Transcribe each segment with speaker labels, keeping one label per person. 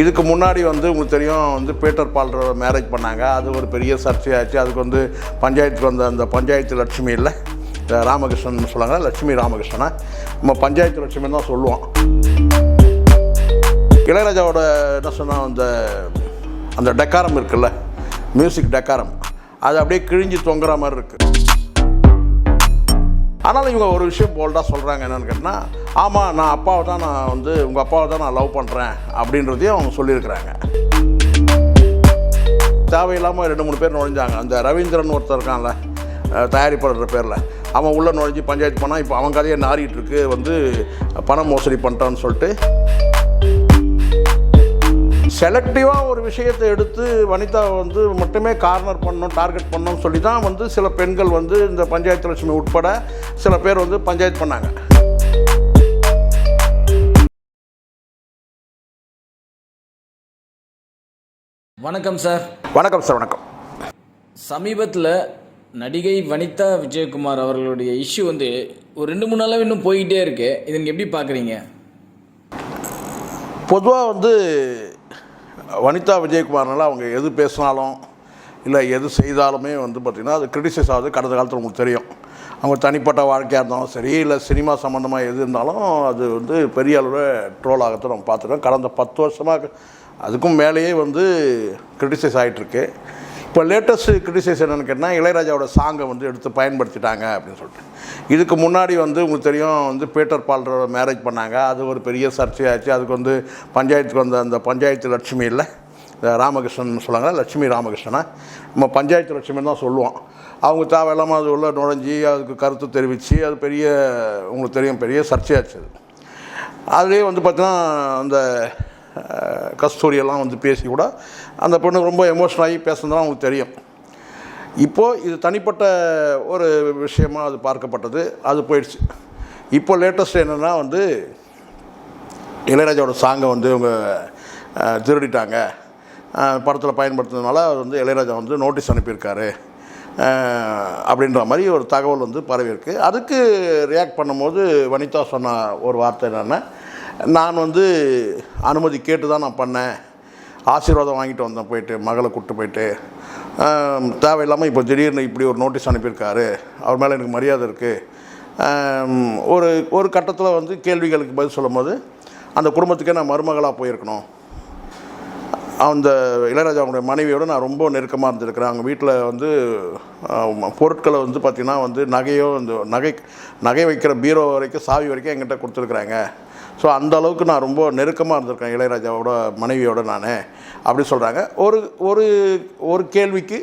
Speaker 1: இதுக்கு முன்னாடி உங்களுக்கு தெரியும் பீட்டர் பால்ரோட மேரேஜ் பண்ணாங்க. அது ஒரு பெரிய சர்ச்சையாச்சு. அதுக்கு பஞ்சாயத்துக்கு அந்த பஞ்சாயத்து லட்சுமி இல்லை, ராமகிருஷ்ணன் சொல்லுவாங்க, லட்சுமி ராமகிருஷ்ணனை நம்ம பஞ்சாயத்து லட்சுமின்னு தான் சொல்லுவோம். இளையராஜாவோட என்ன சொன்னால் அந்த டெக்காரம் இருக்குல்ல, மியூசிக் டெக்காரம், அது அப்படியே கிழிஞ்சு தொங்குற மாதிரி இருக்குது. ஆனாலும் இவங்க ஒரு விஷயம் போல்டாக சொல்கிறாங்க. என்னென்னு கேட்டால், ஆமாம் நான் அப்பாவை தான் உங்கள் அப்பாவை தான் நான் லவ் பண்ணுறேன் அப்படின்றதையும் அவங்க சொல்லியிருக்கிறாங்க. தேவையில்லாமல் 2-3 பேர் நுழைஞ்சாங்க. அந்த ரவீந்திரன் ஒருத்தர் இருக்கான்ல, தயாரிப்பாளர் பேரில், அவன் உள்ளே நுழைஞ்சி பஞ்சாயத்து பண்ணால் இப்போ அவன் கதையை நாறிட்டு இருக்கு, பணம் மோசடி பண்ணிட்டான்னு சொல்லிட்டு செலக்டிவாக ஒரு விஷயத்தை எடுத்து வனிதாவை மட்டுமே கார்னர் பண்ணணும், டார்கெட் பண்ணணும்னு சொல்லி தான் சில பெண்கள் இந்த பஞ்சாயத்து லட்சுமி உட்பட சில பேர் பஞ்சாயத்து பண்ணாங்க.
Speaker 2: வணக்கம் சார்.
Speaker 1: வணக்கம் சார். வணக்கம்.
Speaker 2: சமீபத்தில் நடிகை வனிதா விஜயகுமார் அவர்களுடைய இஷ்யூ ஒரு 2-3 நாளாக இன்னும் போய்கிட்டே இருக்கு. இதை நீங்கள் எப்படி பார்க்குறீங்க?
Speaker 1: பொதுவாக வனிதா விஜயகுமார்னால அவங்க எது பேசினாலும் இல்லை எது செய்தாலுமே பார்த்திங்கன்னா அது கிரிட்டிசைஸ் ஆகுது. கடந்த காலத்தில் உங்களுக்கு தெரியும், அவங்க தனிப்பட்ட வாழ்க்கையாக இருந்தாலும் சரி, இல்லை சினிமா சம்மந்தமாக எது இருந்தாலும் அது பெரிய அளவில் ட்ரோல் ஆகத்தை நம்ம பார்த்துருக்கோம். கடந்த 10 வருஷமாக அதுக்கும் மேலேயே கிரிட்டிசைஸ் ஆகிட்டுருக்கு. இப்போ லேட்டஸ்ட் கிரிட்டிசைஸ் என்னென்னு கேட்டால், இளையராஜாவோட சாங்கை எடுத்து பயன்படுத்திட்டாங்க அப்படின்னு சொல்லிட்டு. இதுக்கு முன்னாடி உங்களுக்கு தெரியும், பீட்டர் பால்ரோட மேரேஜ் பண்ணாங்க. அது ஒரு பெரிய சர்ச்சையாச்சு. அதுக்கு பஞ்சாயத்துக்கு அந்த பஞ்சாயத்து லட்சுமி இல்லை, ராமகிருஷ்ணன் சொல்லுவாங்க, லட்சுமி ராமகிருஷ்ணனை நம்ம பஞ்சாயத்து லட்சுமின்னு தான் சொல்லுவோம். அவங்க தேவையில்லாமல் அது உள்ள நுழைஞ்சி அதுக்கு கருத்து தெரிவித்து அது பெரிய உங்களுக்கு தெரியும் பெரிய சர்ச்சையாச்சு. அதுலேயே பார்த்தீங்கன்னா அந்த கஸ்தூரியெல்லாம் பேசி கூட அந்த பொண்ணு ரொம்ப எமோஷனலாகி பேசுனதுலாம் அவங்களுக்கு தெரியும். இப்போது இது தனிப்பட்ட ஒரு விஷயமாக அது பார்க்கப்பட்டது, அது போயிடுச்சு. இப்போ லேட்டஸ்ட் என்னென்னா இளையராஜாவோட சாங்கை இவங்க திருடிட்டாங்க, படத்தில் பயன்படுத்துனதுனால இளையராஜா நோட்டீஸ் அனுப்பியிருக்காரு அப்படின்ற மாதிரி ஒரு தகவல் பரவியிருக்கு. அதுக்கு ரியாக்ட் பண்ணும்போது வனிதா சொன்ன ஒரு வார்த்தை என்னென்னா, நான் அனுமதி கேட்டு தான் நான் பண்ணேன், ஆசீர்வாதம் வாங்கிட்டு வந்தேன், போயிட்டு மகளை கூப்பிட்டு போயிட்டு, தேவையில்லாமல் இப்போ திடீர்னு இப்படி ஒரு நோட்டீஸ் அனுப்பியிருக்காரு, அவர் மேலே எனக்கு மரியாதை இருக்குது. ஒரு கட்டத்தில் கேள்விகளுக்கு பதில் சொல்லும் போது, அந்த குடும்பத்துக்கே நான் மருமகளாக போயிருக்கணும், அந்த இளையராஜாவுடைய மனைவியோடு நான் ரொம்ப நெருக்கமாக இருந்திருக்கிறேன், அவங்க வீட்டில் பொருட்களை பார்த்திங்கன்னா நகையோ நகை வைக்கிற பீரோ வரைக்கும் சாவி வரைக்கும் என்கிட்ட கொடுத்துருக்குறாங்க. ஸோ அந்த அளவுக்கு நான் ரொம்ப நெருக்கமாக இருந்திருக்கேன் இளையராஜாவோட மனைவியோட நான் அப்படி சொல்கிறாங்க. ஒரு கேள்விக்கு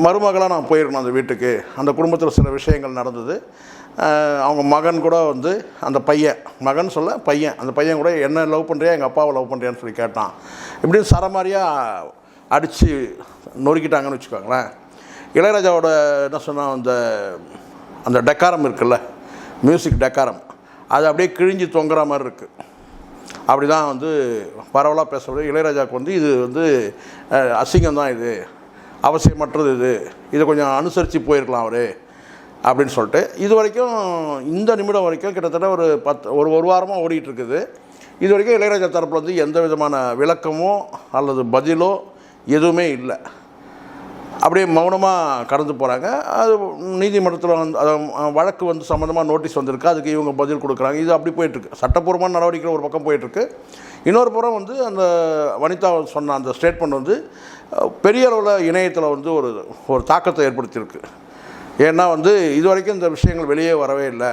Speaker 1: மருமகளாக நான் போயிருக்கணும் அந்த வீட்டுக்கு, அந்த குடும்பத்தில் சில விஷயங்கள் நடந்தது. அவங்க மகன் கூட அந்த மகன் சொல்ல பையன், அந்த பையன் கூட என்ன லவ் பண்ணுறியா எங்கள் அப்பாவை லவ் பண்ணுறியான்னு சொல்லி கேட்டான். இப்படின்னு சரமாரியாக அடித்து நொறுக்கிட்டாங்கன்னு வச்சுக்கோங்களேன். இளையராஜாவோட என்ன சொன்னால் அந்த டெக்காரம் இருக்குல்ல, மியூசிக் டெக்காரம், அது அப்படியே கிழிஞ்சு தொங்குற மாதிரி இருக்குது. அப்படி தான் பரவலாக பேசுகிறது. இளையராஜாவுக்கு இது அசிங்கம் தான், இது அவசியமற்றது, இதை கொஞ்சம் அனுசரித்து போயிருக்கலாம் அவர் அப்படின்னு சொல்லிட்டு இது வரைக்கும் இந்த நிமிடம் வரைக்கும் கிட்டத்தட்ட ஒரு வாரமாக ஓடிட்டுருக்குது. இது வரைக்கும் இளையராஜா தரப்பில் எந்த விதமான விளக்கமோ அல்லது பதிலோ எதுவுமே இல்லை. அப்படியே மௌனமாக கடந்து போகிறாங்க. அது நீதிமன்றத்தில் வழக்கு சம்மந்தமாக நோட்டீஸ் வந்திருக்கு, அதுக்கு இவங்க பதில் கொடுக்குறாங்க. இது அப்படி போயிட்டுருக்கு. சட்டப்பூர்வமான நடவடிக்கை ஒரு பக்கம் போயிட்டுருக்கு. இன்னொரு புறம் அந்த வனிதா சொன்ன அந்த ஸ்டேட்மெண்ட் பெரிய அளவில் இணையத்தில் ஒரு தாக்கத்தை ஏற்படுத்தியிருக்கு. ஏன்னா இது வரைக்கும் இந்த விஷயங்கள் வெளியே வரவே இல்லை.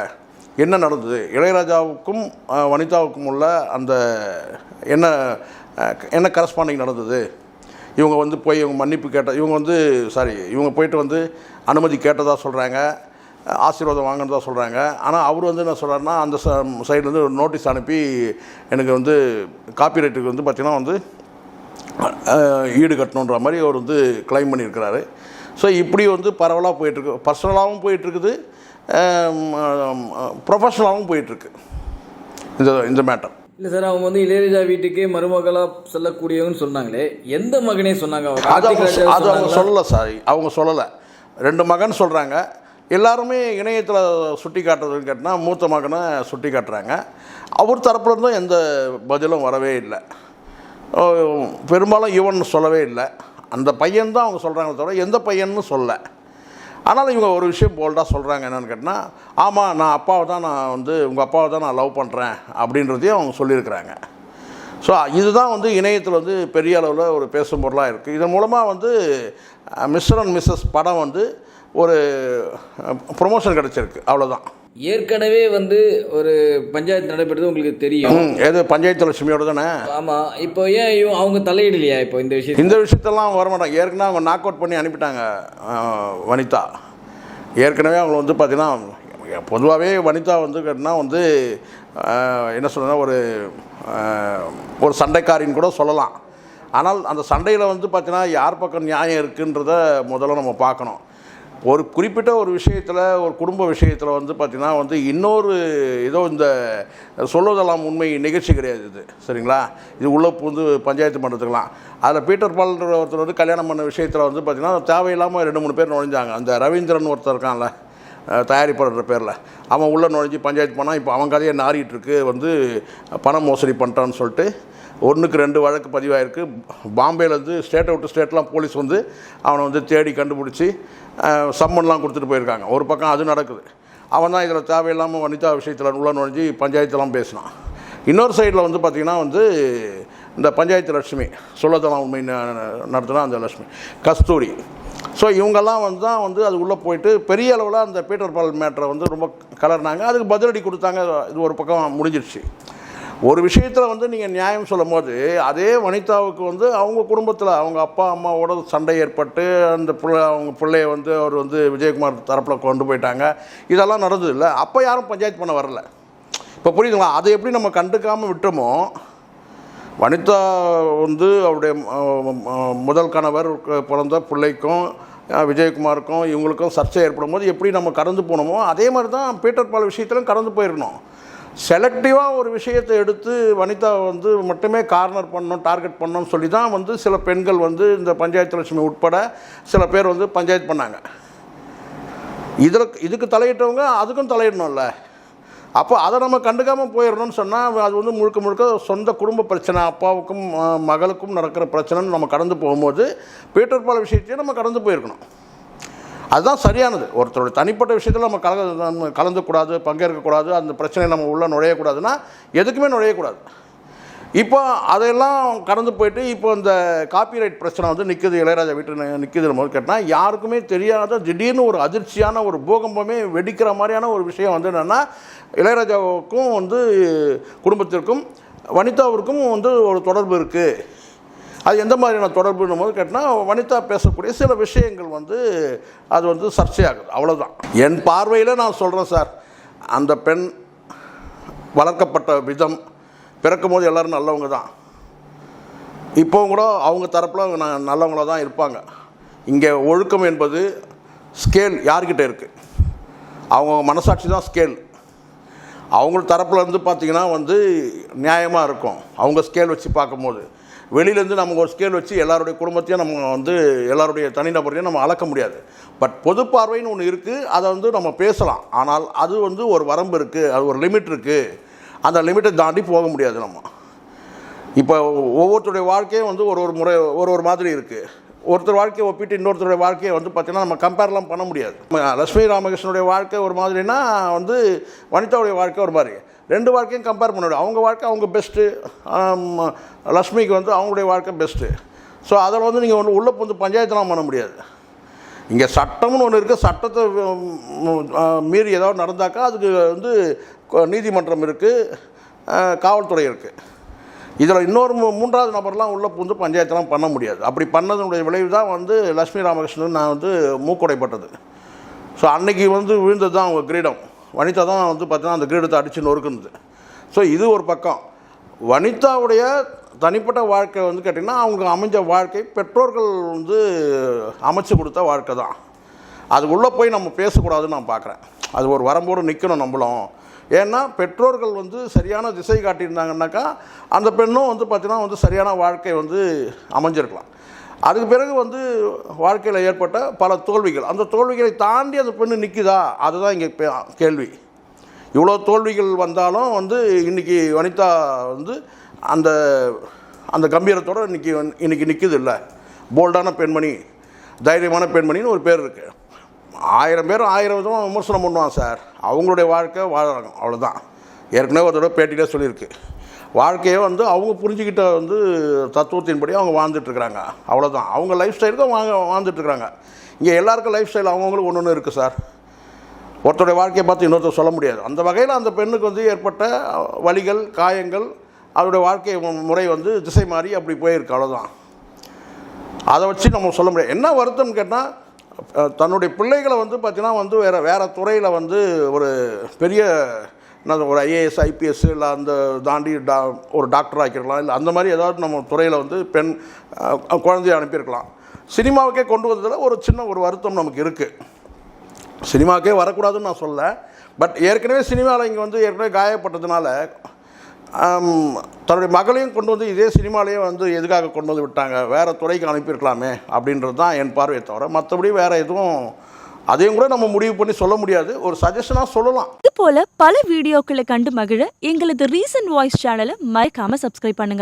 Speaker 1: என்ன நடந்தது, இளையராஜாவுக்கும் வனிதாவுக்கும் உள்ள அந்த என்ன கரஸ்பாண்டிங் நடந்தது, இவங்க போய் இவங்க மன்னிப்பு கேட்ட இவங்க போயிட்டு அனுமதி கேட்டதாக சொல்கிறாங்க, ஆசீர்வாதம் வாங்கினதாக சொல்கிறாங்க. ஆனால் அவர் என்ன சொல்கிறாருன்னா, அந்த சைட்லேருந்து ஒரு நோட்டீஸ் அனுப்பி எனக்கு காப்பிரைட்டுக்கு பார்த்திங்கன்னா ஈடு கட்டணுன்ற மாதிரி அவர் கிளைம் பண்ணியிருக்கிறாரு. ஸோ இப்படி பரவலாக போயிட்டுருக்கு. பர்சனலாகவும் போயிட்டுருக்குது, ப்ரொஃபஷனலாகவும் போயிட்டுருக்கு இந்த மேட்டர்.
Speaker 2: இல்லை சார், அவங்க இளையராஜா வீட்டுக்கு மருமகளாக சொல்லக்கூடியவங்கன்னு சொன்னாங்களே, எந்த மகனே சொன்னாங்க?
Speaker 1: அது அவங்க சொல்லலை சார், அவங்க சொல்லலை. 2 மகன் சொல்கிறாங்க. எல்லாருமே இணையத்தில் சுட்டி காட்டுறதுன்னு கேட்டால் மூத்த மகனை சுட்டி காட்டுறாங்க. அவர் தரப்புலேருந்தும் எந்த பதிலும் வரவே இல்லை. பெரும்பாலும் இவன் சொல்லவே இல்லை. அந்த பையன் தான் அவங்க சொல்கிறாங்களே தவிர எந்த பையன்னு சொல்ல. ஆனால் இவங்க ஒரு விஷயம் போல்டாக சொல்கிறாங்க. என்னென்னு கேட்டால், ஆமாம் நான் அப்பாவை தான் நான் வந்து உங்கள் அப்பாவை தான் நான் லவ் பண்ணுறேன் அப்படின்றதையும் அவங்க சொல்லியிருக்கிறாங்க. ஸோ இதுதான் வந்து இணையத்தில் வந்து பெரிய அளவில் ஒரு பேசும் பொருளாக இருக்குது. இதன் மூலமாக வந்து மிஸ்டர் அண்ட் மிஸ்ஸஸ் படம் வந்து ஒரு ப்ரொமோஷன் கிடச்சிருக்கு, அவ்வளோதான்.
Speaker 2: ஏற்கனவே வந்து ஒரு பஞ்சாயத்து நடைபெற்றது உங்களுக்கு தெரியும்.
Speaker 1: எது பஞ்சாயத்து லட்சுமியோடு தானே?
Speaker 2: ஆமாம். இப்போ ஏன் அவங்க தலையிடலையா இப்போ இந்த
Speaker 1: விஷயத்தெல்லாம் அவங்க வரமாட்டாங்க. ஏற்கனவே அவங்க நாக் அவுட் பண்ணி அனுப்பிட்டாங்க வனிதா. ஏற்கனவே அவங்க வந்து பார்த்திங்கன்னா பொதுவாகவே வனிதா வந்து கேட்டால் வந்து என்ன சொல்கிறேன்னா ஒரு சண்டைக்காரின்னு கூட சொல்லலாம். ஆனால் அந்த சண்டையில் வந்து பார்த்திங்கன்னா யார் பக்கம் நியாயம் இருக்குன்றத முதல்ல நம்ம பார்க்கணும். ஒரு குறிப்பிட்ட ஒரு விஷயத்தில், ஒரு குடும்ப விஷயத்தில் வந்து பார்த்திங்கன்னா வந்து இன்னொரு ஏதோ இந்த சொல்வதெல்லாம் உண்மை நிகழ்ச்சி கிடையாது இது, சரிங்களா? இது உள்ளே புகுந்து பஞ்சாயத்து பண்ணுறதுக்கலாம். அதில் பீட்டர் பால்ன்ற ஒருத்தர் வந்து கல்யாணம் பண்ண விஷயத்தில் வந்து பார்த்திங்கன்னா தேவையில்லாமல் 2-3 பேர் நுழைஞ்சாங்க. அந்த ரவீந்திரன் ஒருத்தர் இருக்கான்ல, தயாரிப்பாளர் பேரில், அவன் உள்ளே நுழைஞ்சி பஞ்சாயத்து பண்ணால் இப்போ அவன் கதையை நாறிட்டுருக்கு. வந்து பணம் மோசடி பண்ணிட்டான்னு சொல்லிட்டு 1க்கு 2 வழக்கு பதிவாயிருக்கு. பாம்பேலேருந்து ஸ்டேட்டை விட்டு ஸ்டேட்லாம் போலீஸ் வந்து அவனை வந்து தேடி கண்டுபிடிச்சி சம்மன்லாம் கொடுத்துட்டு போயிருக்காங்க. ஒரு பக்கம் அது நடக்குது. அவன் தான் இதில் தேவையில்லாமல் வனிதா விஷயத்தில் உள்ள நுழைஞ்சி பஞ்சாயத்தெல்லாம் பேசினான். இன்னொரு சைடில் வந்து பார்த்திங்கன்னா வந்து இந்த பஞ்சாயத்து லட்சுமி, சொல்லதெல்லாம் உண்மை நடத்தினா அந்த லட்சுமி கஸ்தூரி. ஸோ இவங்கெல்லாம் வந்து தான் வந்து அது உள்ளே போயிட்டு பெரிய அளவில் அந்த பீட்டர் பால் மேட்டரை வந்து ரொம்ப கலர்னாங்க. அதுக்கு பதிலடி கொடுத்தாங்க. இது ஒரு பக்கம் முடிஞ்சிடுச்சு. ஒரு விஷயத்தில் வந்து நீங்கள் நியாயம் சொல்லும் போது அதே வனிதாவுக்கு வந்து அவங்க குடும்பத்தில் அவங்க அப்பா அம்மாவோட சண்டை ஏற்பட்டு அந்த அவங்க பிள்ளைய வந்து அவர் வந்து விஜயகுமார் தரப்பில் கொண்டு போயிட்டாங்க. இதெல்லாம் நடந்தது இல்லை. அப்போ யாரும் பஞ்சாயத்து பண்ண வரல. இப்போ புரியுதுங்களா? அதை எப்படி நம்ம கண்டுக்காமல் விட்டோமோ, வனிதா வந்து அவருடைய முதல் கணவர் பிறந்த பிள்ளைக்கும் விஜயகுமாருக்கும் இவங்களுக்கும் சர்ச்சை ஏற்படும் போது எப்படி நம்ம கடந்து போனோமோ அதே மாதிரி தான் பீட்டர் பால் விஷயத்திலும் கடந்து போயிருக்கணும். செலக்டிவாக ஒரு விஷயத்தை எடுத்து வனிதா வந்து மட்டுமே கார்னர் பண்ணணும், டார்கெட் பண்ணணும்னு சொல்லி தான் வந்து சில பெண்கள் வந்து இந்த பஞ்சாயத்து லட்சுமி உட்பட சில பேர் வந்து பஞ்சாயத்து பண்ணாங்க. இதுக்கு தலையிட்டவங்க அதுக்கும் தலையிடணும்ல. அப்போ அதை நம்ம கண்டுக்காமல் போயிடணும்னு சொன்னால் அது வந்து முழுக்க முழுக்க சொந்த குடும்ப பிரச்சனை, அப்பாவுக்கும் மகளுக்கும் நடக்கிற பிரச்சனைன்னு நம்ம கடந்து போகும்போது பீட்டர் பால் விஷயத்தையும் நம்ம கடந்து போயிருக்கணும். அதுதான் சரியானது. ஒருத்தருடைய தனிப்பட்ட விஷயத்தில் நம்ம கலந்துக்கூடாது, பங்கேற்கக்கூடாது, அந்த பிரச்சனையை நம்ம உள்ளே நுழையக்கூடாதுன்னா எதுக்குமே நுழையக்கூடாது. இப்போ அதையெல்லாம் கடந்து போயிட்டு இப்போ இந்த காப்பிரைட் பிரச்சனை வந்து நிற்குது, இளையராஜா வீட்டு நிற்குதுன்னு போது கேட்டால் யாருக்குமே தெரியாத திடீர்னு ஒரு அதிர்ச்சியான ஒரு பூகம்பமே வெடிக்கிற மாதிரியான ஒரு விஷயம் வந்து என்னென்னா, இளையராஜாவுக்கும் வந்து குடும்பத்திற்கும் வனிதாவிற்கும் வந்து ஒரு தொடர்பு இருக்குது. அது எந்த மாதிரியான தொடர்புன்னும் போது கேட்டால் வனிதா பேசக்கூடிய சில விஷயங்கள் வந்து அது வந்து சர்ச்சையாகுது, அவ்வளோதான். என் பார்வையில் நான் சொல்கிறேன் சார், அந்த பெண் வளர்க்கப்பட்ட விதம், பிறக்கும் போது எல்லோரும் நல்லவங்க தான். இப்போவும் கூட அவங்க தரப்பில் நல்லவங்களாக தான் இருப்பாங்க. இங்கே ஒழுக்கம் என்பது ஸ்கேல் யார்கிட்ட இருக்குது? அவங்க மனசாட்சி தான் ஸ்கேல். அவங்க தரப்பில் இருந்து பார்த்திங்கன்னா வந்து நியாயமாக இருக்கும் அவங்க ஸ்கேல் வச்சு பார்க்கும்போது. வெளியிலேருந்து நம்ம ஒரு ஸ்கேல் வச்சு எல்லாருடைய குடும்பத்தையும் நம்ம வந்து எல்லாருடைய தனிநபரையும் நம்ம அளக்க முடியாது. பட் பொது பார்வைன்னு ஒன்று இருக்குது, அதை வந்து நம்ம பேசலாம். ஆனால் அது வந்து ஒரு வரம்பு இருக்குது, அது ஒரு லிமிட் இருக்குது. அந்த லிமிட்டை தாண்டி போக முடியாது நம்ம. இப்போ ஒவ்வொருத்தருடைய வாழ்க்கையும் வந்து ஒரு முறை ஒரு மாதிரி இருக்குது. ஒருத்தர் வாழ்க்கையை ஒப்பிட்டு இன்னொருத்தருடைய வாழ்க்கையை வந்து பார்த்திங்கன்னா நம்ம கம்பேர்லாம் பண்ண முடியாது. லட்சுமி ராமகிருஷ்ணனுடைய வாழ்க்கை ஒரு மாதிரினா வந்து வனிதாவுடைய வாழ்க்கை ஒரு மாதிரி. 2 வாழ்க்கையும் கம்பேர் பண்ண முடியாது. அவங்க வாழ்க்கை அவங்க பெஸ்ட்டு, லக்ஷ்மிக்கு வந்து அவங்களுடைய வாழ்க்கை பெஸ்ட்டு. ஸோ அதில் வந்து நீங்கள் உள்ளே வந்து பஞ்சாயத்துலாம் பண்ண முடியாது. இங்கே சட்டம்னு ஒன்று இருக்குது. சட்டத்தை மீறி ஏதாவது நடந்தாக்கா அதுக்கு வந்து நீதிமன்றம் இருக்குது, காவல்துறை இருக்குது. இதில் இன்னொரு 3வது நபர்லாம் உள்ளே புகுந்து பஞ்சாயத்துலாம் பண்ண முடியாது. அப்படி பண்ணதனுடைய விளைவு தான் வந்து லட்சுமி ராமகிருஷ்ணன் நான் வந்து மூக்குடைப்பட்டது. ஸோ அன்றைக்கி வந்து விழுந்தது தான் அவங்க கிரீடம். வனிதா தான் வந்து பார்த்தீங்கன்னா அந்த கிரீடத்தை அடித்து நொறுக்குனது. ஸோ இது ஒரு பக்கம். வனிதாவுடைய தனிப்பட்ட வாழ்க்கை வந்து கேட்டிங்கன்னா அவங்களுக்கு அமைஞ்ச வாழ்க்கை பெற்றோர்கள் வந்து அமைச்சு கொடுத்த வாழ்க்கை தான். அதுக்குள்ளே போய் நம்ம பேசக்கூடாதுன்னு நான் பார்க்குறேன். அது ஒரு வரம்போடு நிற்கணும் நம்மளும். ஏன்னா பெற்றோர்கள் வந்து சரியான திசை காட்டியிருந்தாங்கன்னாக்கா அந்த பெண்ணும் வந்து பார்த்திங்கன்னா வந்து சரியான வாழ்க்கை வந்து அமைஞ்சிருக்கலாம். அதுக்கு பிறகு வந்து வாழ்க்கையில் ஏற்பட்ட பல தோல்விகள், அந்த தோல்விகளை தாண்டி அந்த பெண்ணு நிற்குதா, அதுதான் இங்கே கேள்வி. இவ்வளோ தோல்விகள் வந்தாலும் வந்து இன்றைக்கி வனிதா வந்து அந்த கம்பீரத்தோடு இன்னைக்கு நிற்குது இல்லை. போல்டான பெண்மணி, தைரியமான பெண்மணின்னு ஒரு பேர் இருக்குது. 1000 பேர் 1000 விதமாக விமர்சனம் பண்ணுவான் சார். அவங்களுடைய வாழ்க்கை வாழறாங்க, அவ்வளோதான். ஏற்கனவே ஒரு தடவை பேட்டியிலே சொல்லியிருக்கு. வாழ்க்கையை வந்து அவங்க புரிஞ்சுக்கிட்ட வந்து தத்துவத்தின்படி அவங்க வாழ்ந்துட்டுருக்குறாங்க, அவ்வளோதான். அவங்க லைஃப் ஸ்டைலுக்கு வாழ்ந்துட்டுருக்குறாங்க. இங்கே எல்லாருக்கும் லைஃப் ஸ்டைல் அவங்கவுங்களுக்கு ஒன்று ஒன்று இருக்குது சார். ஒருத்தருடைய வாழ்க்கையை பார்த்து இன்னொருத்தர் சொல்ல முடியாது. அந்த வகையில் அந்த பெண்ணுக்கு வந்து ஏற்பட்ட வலிகள், காயங்கள், அவருடைய வாழ்க்கை முறை வந்து திசை மாறி அப்படி போயிருக்கு, அவ்வளோதான். அதை வச்சு நம்ம சொல்ல முடியாது. என்ன வருத்தம்னு கேட்டால், தன்னுடைய பிள்ளைகளை வந்து பார்த்திங்கன்னா வந்து வேறு துறையில் வந்து ஒரு பெரிய ஒரு ஐஏஎஸ், ஐபிஎஸ் இல்லை அந்த தாண்டி ஒரு டாக்டர் ஆக்கிருக்கலாம், இல்லை அந்த மாதிரி ஏதாவது நம்ம துறையில் வந்து குழந்தைய அனுப்பியிருக்கலாம். சினிமாவுக்கே கொண்டு வந்ததில் ஒரு சின்ன ஒரு வருத்தம் நமக்கு இருக்குது. சினிமாவுக்கே வரக்கூடாதுன்னு நான் சொல்ல, பட் ஏற்கனவே சினிமாவில் இங்கே வந்து ஏற்கனவே காயப்பட்டதுனால தன்னுடைய மகளையும் கொண்டு வந்து இதே சினிமாலேயே வந்து எதுக்காக கொண்டு வந்து விட்டாங்க, வேறு துறைக்கு அனுப்பியிருக்கலாமே அப்படின்றது தான் என் பார்வையை தவிர, மற்றபடி வேறு எதுவும் அதையும் கூட நம்ம முடிவு பண்ணி சொல்ல முடியாது. ஒரு சஜஷனாக சொல்லலாம்.
Speaker 3: இது போல பல வீடியோக்களை கண்டு மகிழ எங்களது ரீசன்ட் வாய்ஸ் சேனலை மறக்காம சப்ஸ்கிரைப் பண்ணுங்க.